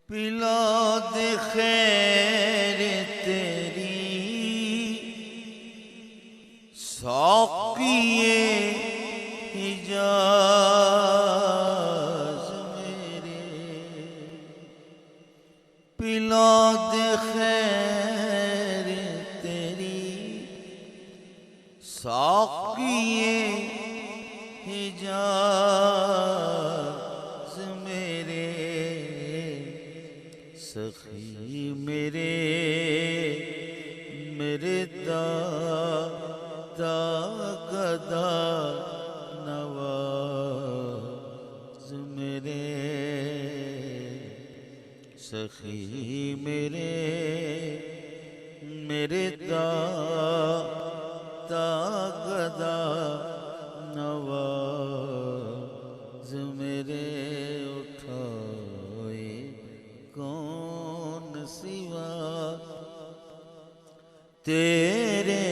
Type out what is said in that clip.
पिला दे खैर तेरी साक़िए हिजाज़ मेरे, पिला दे खैर तेरी साक़िए हिजाज़ मेरे, सखी मेरे मेरे दादा गदा नवाज़ मेरे, सखी मेरे मेरे दादा गदा नवाज़ मेरे, उठाए कौन सिवा तेरे